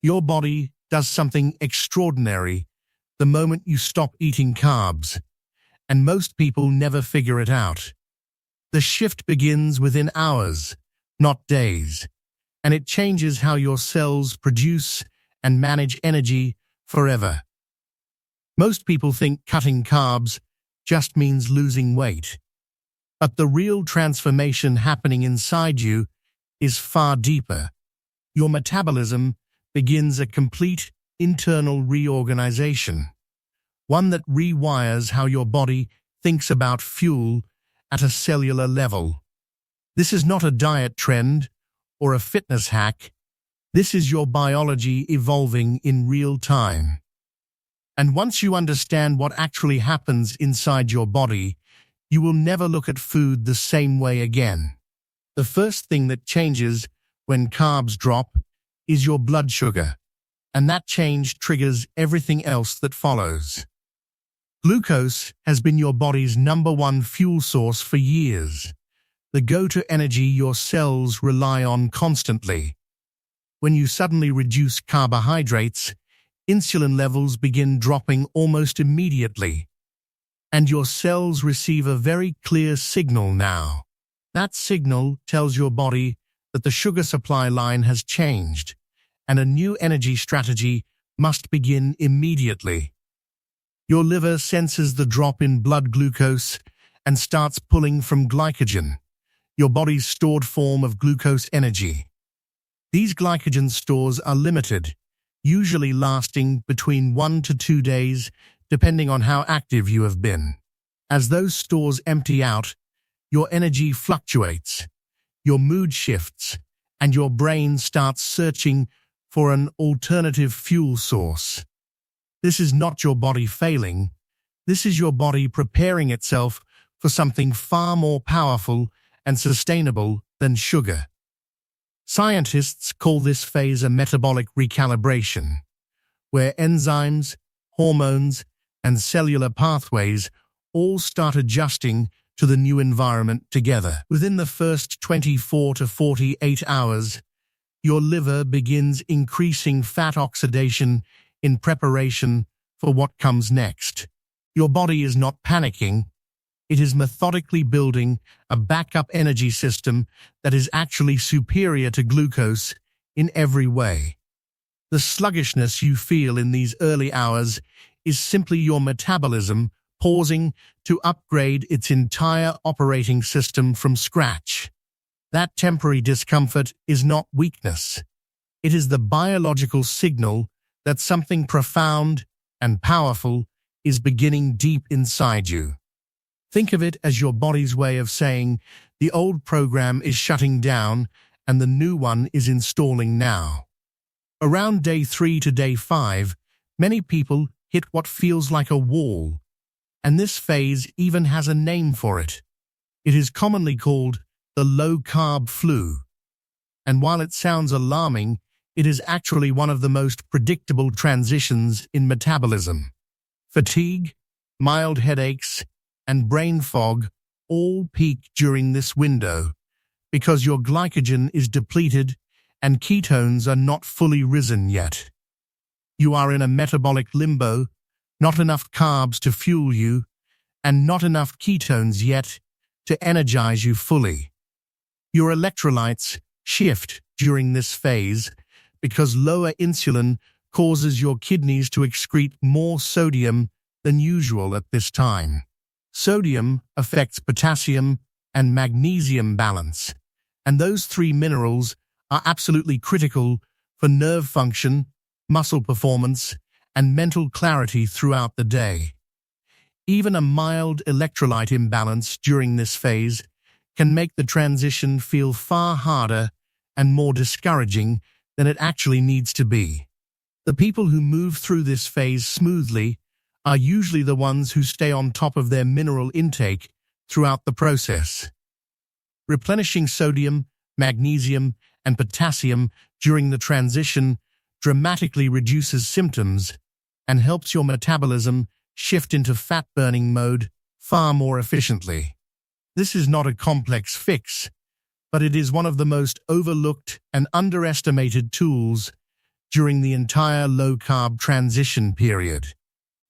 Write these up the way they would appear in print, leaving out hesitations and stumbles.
Your body does something extraordinary the moment you stop eating carbs, and most people never figure it out. The shift begins within hours, not days, and it changes how your cells produce and manage energy forever. Most people think cutting carbs just means losing weight, but the real transformation happening inside you is far deeper. Your metabolism begins a complete internal reorganization, one that rewires how your body thinks about fuel at a cellular level. This is not a diet trend or a fitness hack. This is your biology evolving in real time. And once you understand what actually happens inside your body, you will never look at food the same way again. The first thing that changes when carbs drop is your blood sugar, and that change triggers everything else that follows. Glucose has been your body's #1 fuel source for years, the go-to energy your cells rely on constantly. When you suddenly reduce carbohydrates, insulin levels begin dropping almost immediately, and your cells receive a very clear signal now. That signal tells your body that the sugar supply line has changed, and a new energy strategy must begin immediately. Your liver senses the drop in blood glucose and starts pulling from glycogen, your body's stored form of glucose energy. These glycogen stores are limited, usually lasting between 1 to 2 days, depending on how active you have been. As those stores empty out, your energy fluctuates, your mood shifts, and your brain starts searching for an alternative fuel source. This is not your body failing. This is your body preparing itself for something far more powerful and sustainable than sugar. Scientists call this phase a metabolic recalibration, where enzymes, hormones, and cellular pathways all start adjusting to the new environment together. Within the first 24 to 48 hours, your liver begins increasing fat oxidation in preparation for what comes next. Your body is not panicking. It is methodically building a backup energy system that is actually superior to glucose in every way. The sluggishness you feel in these early hours is simply your metabolism pausing to upgrade its entire operating system from scratch. That temporary discomfort is not weakness. It is the biological signal that something profound and powerful is beginning deep inside you. Think of it as your body's way of saying the old program is shutting down and the new one is installing now. Around day 3 to day 5, many people hit what feels like a wall, and this phase even has a name for it. It is commonly called the low-carb flu, and while it sounds alarming, it is actually one of the most predictable transitions in metabolism. Fatigue, mild headaches, and brain fog all peak during this window because your glycogen is depleted and ketones are not fully risen yet. You are in a metabolic limbo, not enough carbs to fuel you, and not enough ketones yet to energize you fully. Your electrolytes shift during this phase because lower insulin causes your kidneys to excrete more sodium than usual at this time. Sodium affects potassium and magnesium balance, and those 3 minerals are absolutely critical for nerve function, muscle performance, and mental clarity throughout the day. Even a mild electrolyte imbalance during this phase can make the transition feel far harder and more discouraging than it actually needs to be. The people who move through this phase smoothly are usually the ones who stay on top of their mineral intake throughout the process. Replenishing sodium, magnesium, and potassium during the transition dramatically reduces symptoms and helps your metabolism shift into fat-burning mode far more efficiently. This is not a complex fix, but it is one of the most overlooked and underestimated tools during the entire low-carb transition period.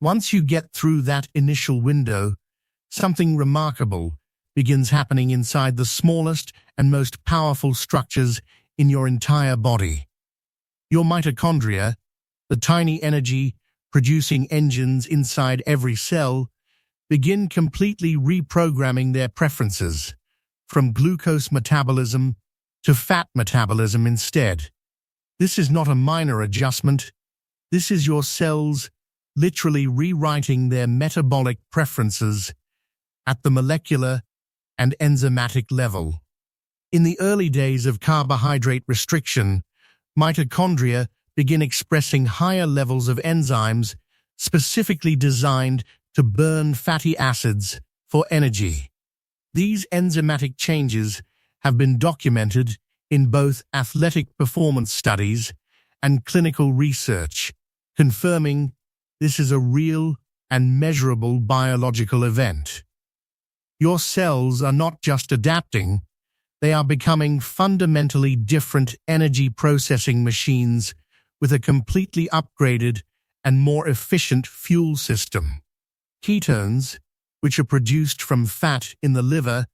Once you get through that initial window, something remarkable begins happening inside the smallest and most powerful structures in your entire body. Your mitochondria, the tiny energy-producing engines inside every cell, begin completely reprogramming their preferences, from glucose metabolism to fat metabolism instead. This is not a minor adjustment. This is your cells literally rewriting their metabolic preferences at the molecular and enzymatic level. In the early days of carbohydrate restriction, mitochondria begin expressing higher levels of enzymes specifically designed to burn fatty acids for energy. These enzymatic changes have been documented in both athletic performance studies and clinical research, confirming this is a real and measurable biological event. Your cells are not just adapting, they are becoming fundamentally different energy processing machines with a completely upgraded and more efficient fuel system. Ketones, which are produced from fat in the liver,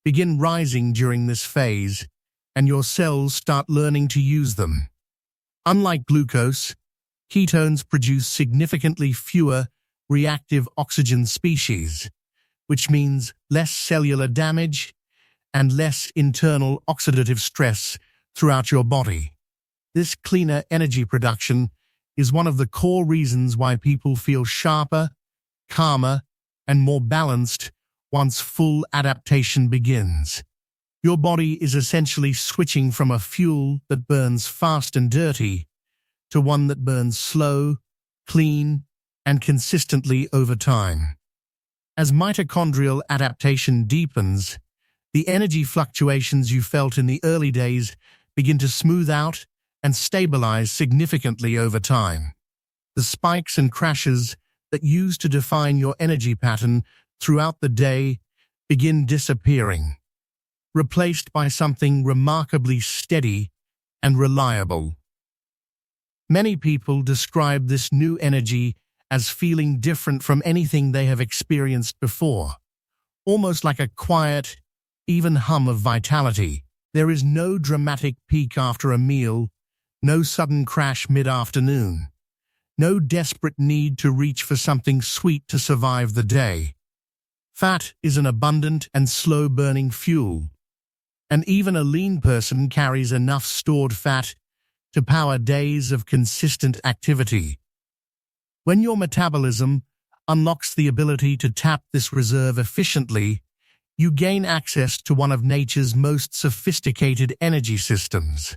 begin rising during this phase, and your cells start learning to use them. Unlike glucose, ketones produce significantly fewer reactive oxygen species, which means less cellular damage and less internal oxidative stress throughout your body. This cleaner energy production is one of the core reasons why people feel sharper, calmer, and more balanced once full adaptation begins. Your body is essentially switching from a fuel that burns fast and dirty to one that burns slow, clean, and consistently over time. As mitochondrial adaptation deepens, the energy fluctuations you felt in the early days begin to smooth out and stabilize significantly over time. The spikes and crashes that used to define your energy pattern throughout the day begin disappearing, replaced by something remarkably steady and reliable. Many people describe this new energy as feeling different from anything they have experienced before, almost like a quiet, even hum of vitality. There is no dramatic peak after a meal, no sudden crash mid-afternoon, no desperate need to reach for something sweet to survive the day. Fat is an abundant and slow-burning fuel, and even a lean person carries enough stored fat to power days of consistent activity. When your metabolism unlocks the ability to tap this reserve efficiently, you gain access to one of nature's most sophisticated energy systems.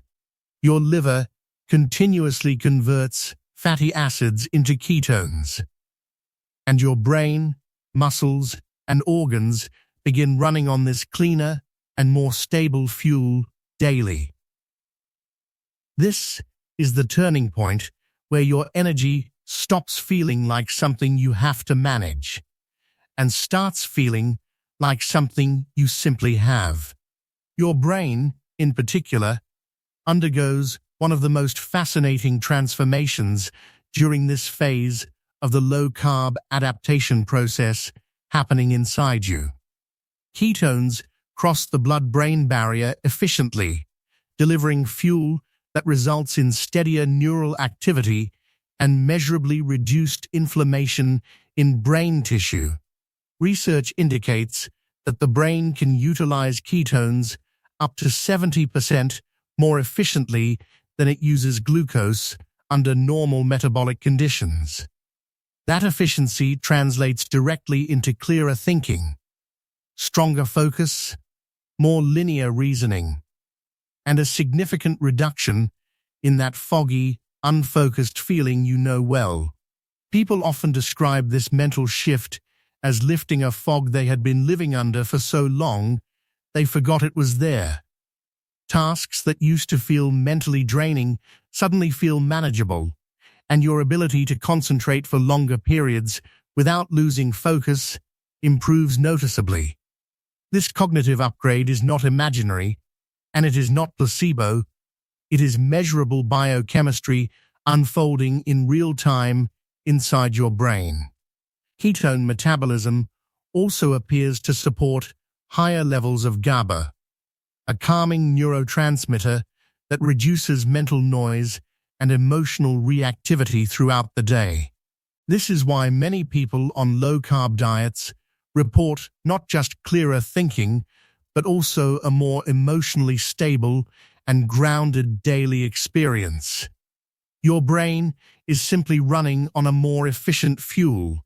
Your liver continuously converts fatty acids into ketones, and your brain, muscles, and organs begin running on this cleaner and more stable fuel daily. This is the turning point where your energy stops feeling like something you have to manage and starts feeling like something you simply have. Your brain, in particular, undergoes one of the most fascinating transformations during this phase of the low-carb adaptation process happening inside you. Ketones cross the blood-brain barrier efficiently, delivering fuel that results in steadier neural activity and measurably reduced inflammation in brain tissue. Research indicates that the brain can utilize ketones up to 70% more efficiently than it uses glucose under normal metabolic conditions. That efficiency translates directly into clearer thinking, stronger focus, more linear reasoning, and a significant reduction in that foggy, unfocused feeling you know well. People often describe this mental shift as lifting a fog they had been living under for so long they forgot it was there. Tasks that used to feel mentally draining suddenly feel manageable, and your ability to concentrate for longer periods without losing focus improves noticeably. This cognitive upgrade is not imaginary, and it is not placebo. It is measurable biochemistry unfolding in real time inside your brain. Ketone metabolism also appears to support higher levels of GABA, a calming neurotransmitter that reduces mental noise and emotional reactivity throughout the day. This is why many people on low-carb diets report not just clearer thinking, but also a more emotionally stable and grounded daily experience. Your brain is simply running on a more efficient fuel,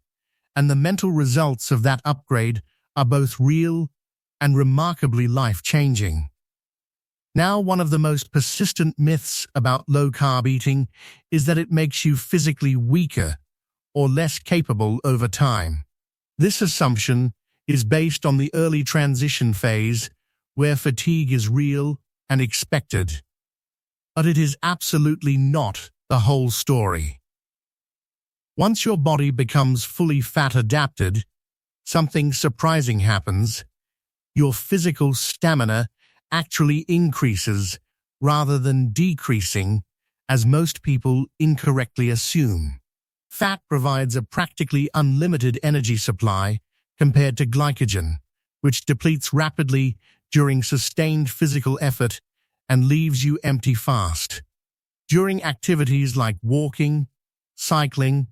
and the mental results of that upgrade are both real and remarkably life-changing. Now, one of the most persistent myths about low-carb eating is that it makes you physically weaker or less capable over time. This assumption is based on the early transition phase, where fatigue is real and expected. But it is absolutely not the whole story. Once your body becomes fully fat-adapted, something surprising happens. Your physical stamina actually increases rather than decreasing, as most people incorrectly assume. Fat provides a practically unlimited energy supply compared to glycogen, which depletes rapidly during sustained physical effort and leaves you empty fast. During activities like walking, cycling,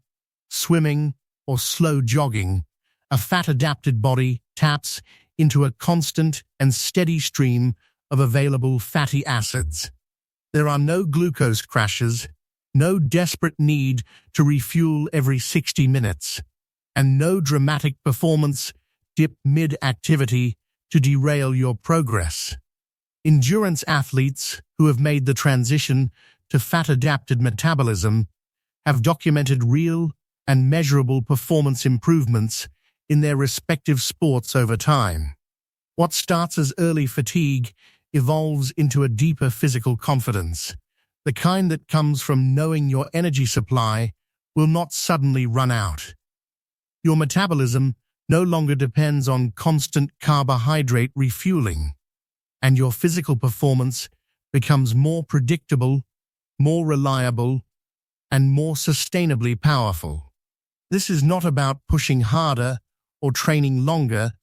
swimming, or slow jogging, a fat-adapted body taps into a constant and steady stream of available fatty acids. There are no glucose crashes, no desperate need to refuel every 60 minutes, and no dramatic performance dip mid-activity to derail your progress. Endurance athletes who have made the transition to fat-adapted metabolism have documented real and measurable performance improvements in their respective sports over time. What starts as early fatigue evolves into a deeper physical confidence, the kind that comes from knowing your energy supply will not suddenly run out. Your metabolism no longer depends on constant carbohydrate refueling, and your physical performance becomes more predictable, more reliable, and more sustainably powerful. This is not about pushing harder or training longer.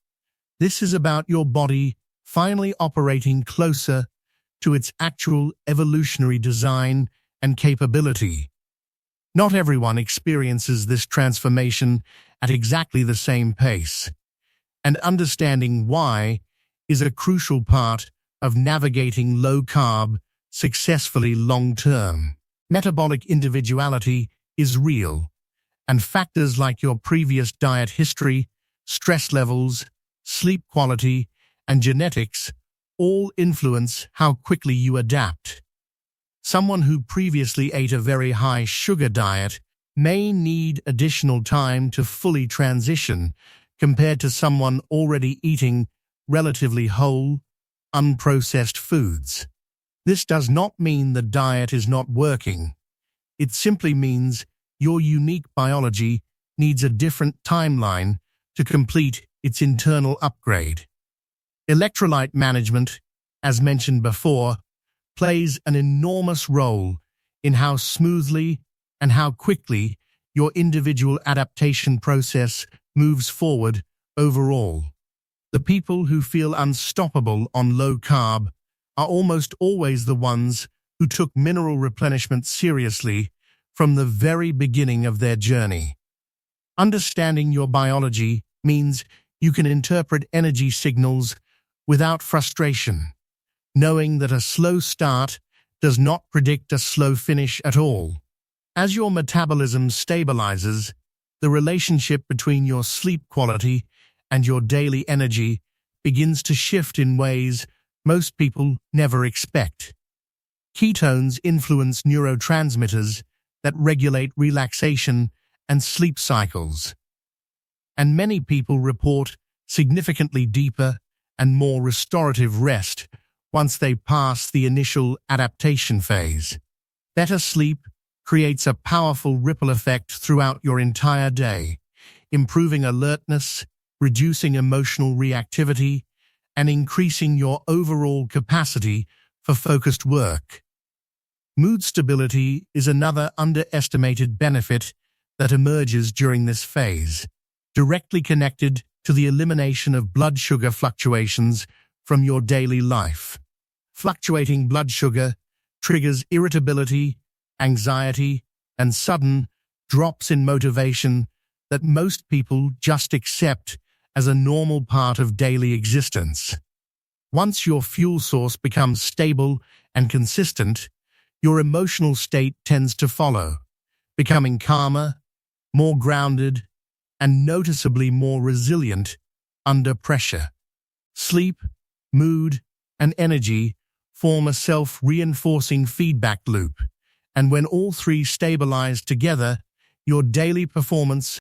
This is about your body finally operating closer to its actual evolutionary design and capability. Not everyone experiences this transformation at exactly the same pace, and understanding why is a crucial part of navigating low-carb successfully long-term. Metabolic individuality is real, and factors like your previous diet history, stress levels, sleep quality, and genetics all influence how quickly you adapt. Someone who previously ate a very high sugar diet may need additional time to fully transition compared to someone already eating relatively whole, unprocessed foods. This does not mean the diet is not working. It simply means your unique biology needs a different timeline to complete its internal upgrade. Electrolyte management, as mentioned before, plays an enormous role in how smoothly and how quickly your individual adaptation process moves forward overall. The people who feel unstoppable on low carb are almost always the ones who took mineral replenishment seriously from the very beginning of their journey. Understanding your biology means you can interpret energy signals without frustration, knowing that a slow start does not predict a slow finish at all. As your metabolism stabilizes, the relationship between your sleep quality and your daily energy begins to shift in ways most people never expect. Ketones influence neurotransmitters that regulate relaxation and sleep cycles, and many people report significantly deeper and more restorative rest once they pass the initial adaptation phase. Better sleep creates a powerful ripple effect throughout your entire day, improving alertness, reducing emotional reactivity, and increasing your overall capacity for focused work. Mood stability is another underestimated benefit that emerges during this phase, directly connected to the elimination of blood sugar fluctuations from your daily life. Fluctuating blood sugar triggers irritability, anxiety, and sudden drops in motivation that most people just accept as a normal part of daily existence. Once your fuel source becomes stable and consistent, your emotional state tends to follow, becoming calmer, more grounded, and noticeably more resilient under pressure. Sleep, mood, and energy form a self-reinforcing feedback loop, and when all three stabilize together, your daily performance